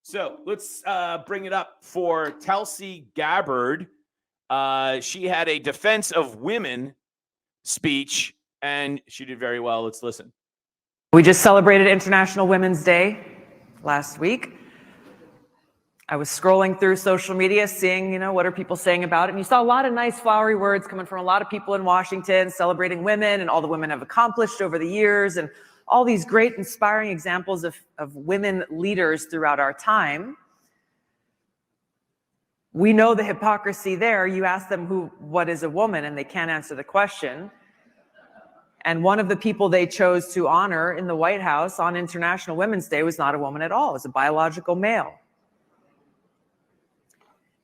So let's bring it up for Tulsi Gabbard. She had a defense of women speech, and she did very well. Let's listen. We just celebrated International Women's Day last week. I was scrolling through social media, seeing, what are people saying about it? And you saw a lot of nice flowery words coming from a lot of people in Washington celebrating women and all the women have accomplished over the years and all these great inspiring examples of women leaders throughout our time. We know the hypocrisy there. You ask them what is a woman, and they can't answer the question. And one of the people they chose to honor in the White House on International Women's Day was not a woman at all. It was a biological male.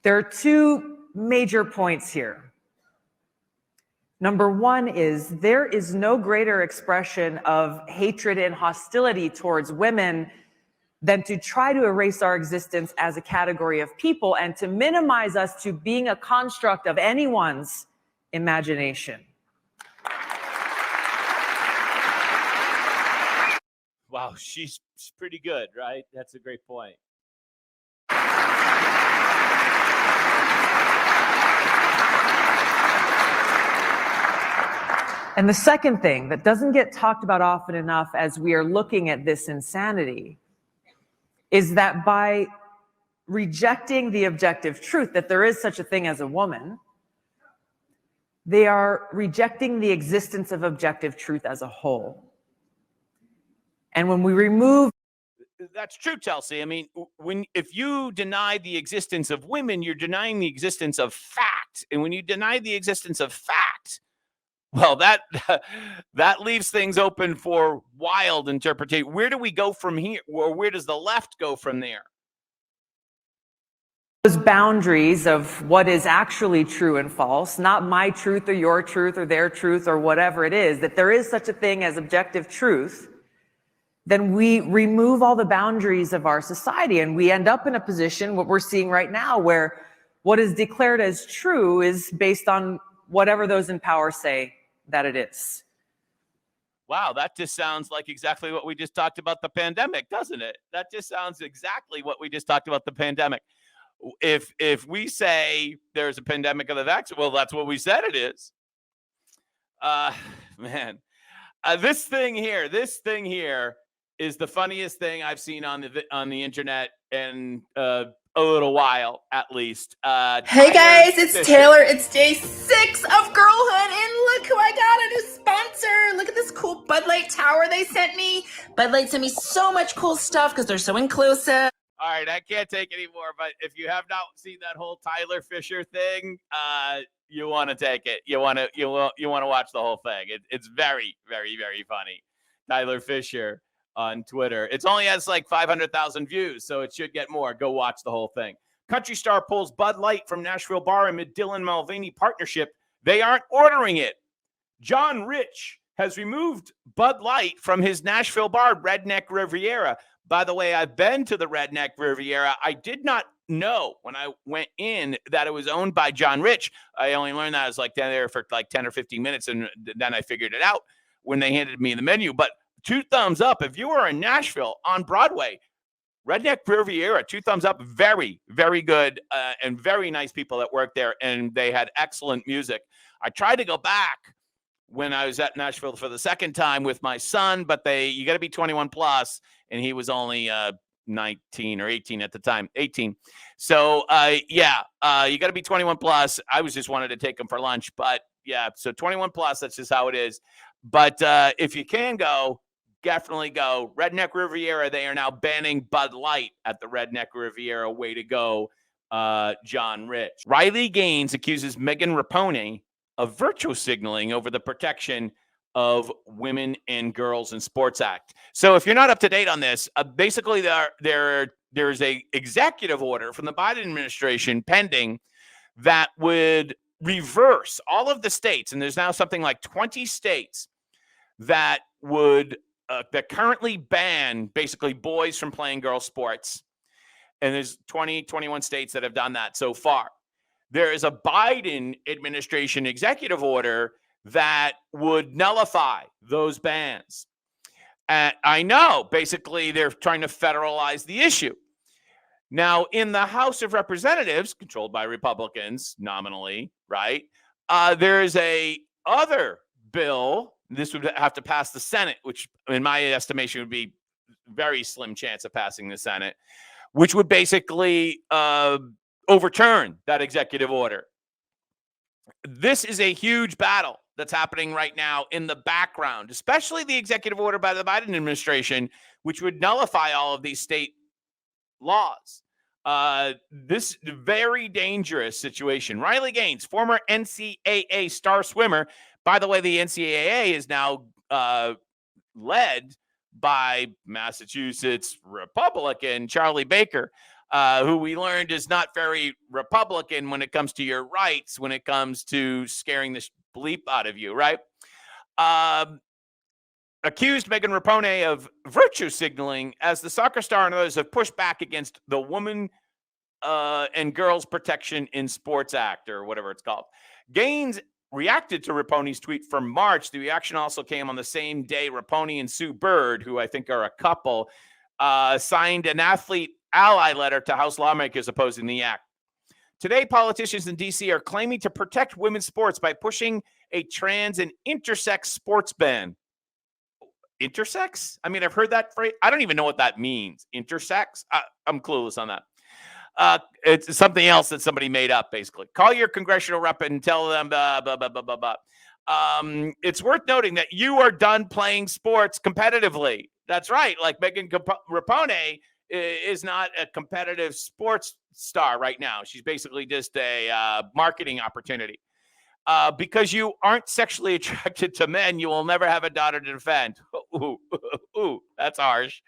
There are two major points here. Number one is there is no greater expression of hatred and hostility towards women than to try to erase our existence as a category of people and to minimize us to being a construct of anyone's imagination. Wow, she's pretty good, right? That's a great point. And the second thing that doesn't get talked about often enough as we are looking at this insanity is that by rejecting the objective truth that there is such a thing as a woman, they are rejecting the existence of objective truth as a whole. And when we remove... That's true, Tulsi. I mean, if you deny the existence of women, you're denying the existence of fact. And when you deny the existence of fact, well, that leaves things open for wild interpretation. Where do we go from here? Or where does the left go from there? Those boundaries of what is actually true and false, not my truth or your truth or their truth or whatever it is, that there is such a thing as objective truth, then we remove all the boundaries of our society and we end up in a position, what we're seeing right now, where what is declared as true is based on whatever those in power say that it is. Wow, that just sounds like exactly what we just talked about the pandemic, doesn't it? That just sounds exactly what we just talked about the pandemic. If we say there's a pandemic of the vaccine, well, that's what we said it is. Man, this thing here is the funniest thing I've seen on the internet in a little while, at least. Hey guys, it's Taylor. It's day 6 of girlhood, and look who I got, a new sponsor. Look at this cool Bud Light tower they sent me. Bud Light sent me so much cool stuff because they're so inclusive. All right, I can't take anymore, but if you have not seen that whole Tyler Fisher thing, you want to take it. You want to watch the whole thing. It's very, very, very funny. Tyler Fisher on Twitter. It only has like 500,000 views, so it should get more. Go watch the whole thing. Country Star pulls Bud Light from Nashville bar amid Dylan Mulvaney partnership. They aren't ordering it. John Rich has removed Bud Light from his Nashville bar, Redneck Riviera. By the way, I've been to the Redneck Riviera. I did not know when I went in that it was owned by John Rich. I only learned that I was like there for like 10 or 15 minutes, and then I figured it out when they handed me the menu. But 2 thumbs up. If you are in Nashville on Broadway, Redneck Riviera, 2 thumbs up. Very, very good and very nice people that work there, and they had excellent music. I tried to go back when I was at Nashville for the second time with my son, but you got to be 21 plus, and he was only 19 or 18 at the time, 18. So, you got to be 21 plus. I was just wanted to take him for lunch, but yeah, so 21 plus, that's just how it is. But if you can go, definitely go. Redneck Riviera, they are now banning Bud Light at the Redneck Riviera. Way to go, John Rich. Riley Gaines accuses Megan Rapinoe of virtue signaling over the Protection of Women and Girls in Sports Act. So if you're not up to date on this, basically there's a executive order from the Biden administration pending that would reverse all of the states, and there's now something like 20 states that would that currently ban basically boys from playing girls sports. And there's 21 states that have done that so far. There is a Biden administration executive order that would nullify those bans. I know, basically, they're trying to federalize the issue. Now, in the House of Representatives, controlled by Republicans nominally, right, there is a other bill. This would have to pass the Senate, which in my estimation would be very slim chance of passing the Senate, which would basically overturn that executive order. This is a huge battle that's happening right now in the background, especially the executive order by the Biden administration, which would nullify all of these state laws. This very dangerous situation. Riley Gaines, former NCAA star swimmer. By the way, the NCAA is now led by Massachusetts Republican Charlie Baker, who we learned is not very Republican when it comes to your rights, when it comes to scaring the bleep out of you, right? Accused Megan Rapinoe of virtue signaling as the soccer star and others have pushed back against the Women and Girls Protection in Sports Act, or whatever it's called. Gaines reacted to Rapinoe's tweet from March. The reaction also came on the same day Rapinoe and Sue Bird, who I think are a couple, signed an athlete ally letter to House lawmakers opposing the act. Today, politicians in D.C. are claiming to protect women's sports by pushing a trans and intersex sports ban. Intersex? I mean, I've heard that phrase. I don't even know what that means. Intersex? I'm clueless on that. It's something else that somebody made up, basically. Call your congressional rep and tell them blah, blah, blah, blah, blah, blah. It's worth noting that you are done playing sports competitively. That's right. Like Megan Rapinoe is not a competitive sports star right now. She's basically just a marketing opportunity. Because you aren't sexually attracted to men, you will never have a daughter to defend. Ooh, that's harsh.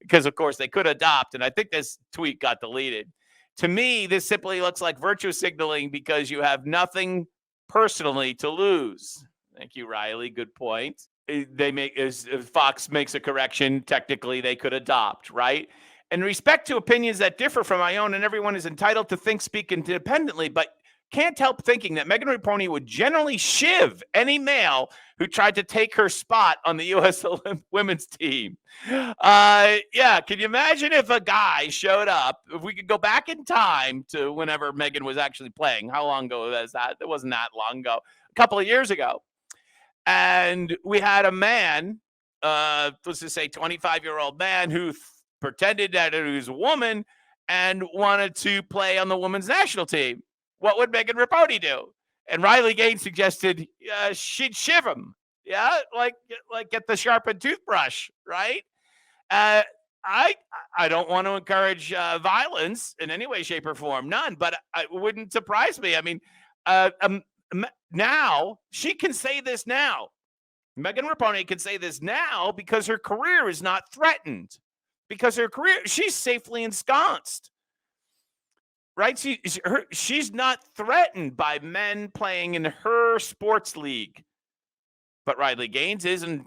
Because, of course, they could adopt, and I think this tweet got deleted. To me, this simply looks like virtue signaling because you have nothing personally to lose. Thank you, Riley. Good point. As Fox makes a correction, technically they could adopt, right? In respect to opinions that differ from my own, and everyone is entitled to think, speak independently, but can't help thinking that Megan Rapinoe would generally shiv any male who tried to take her spot on the U.S. women's team. Yeah, can you imagine if a guy showed up, if we could go back in time to whenever Megan was actually playing? How long ago was that? It wasn't that long ago. A couple of years ago. And we had a man, let's just say 25-year-old man who pretended that he was a woman and wanted to play on the women's national team. What would Megan Rapinoe do? And Riley Gaines suggested she'd shiv him. Yeah, like get the sharpened toothbrush, right? I don't want to encourage violence in any way, shape, or form. None, but it wouldn't surprise me. I mean, now she can say this now. Megan Rapinoe can say this now because her career is not threatened. Because she's safely ensconced. Right? She's not threatened by men playing in her sports league. But Riley Gaines is, and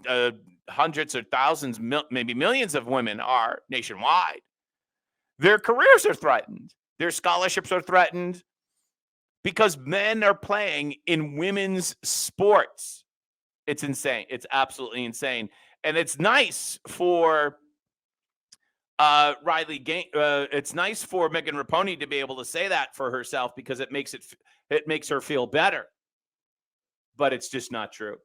hundreds or thousands, maybe millions of women are nationwide. Their careers are threatened. Their scholarships are threatened because men are playing in women's sports. It's insane. It's absolutely insane. And it's nice for Riley Gaines. It's nice for Megan Rapinoe to be able to say that for herself because it makes her feel better. But it's just not true.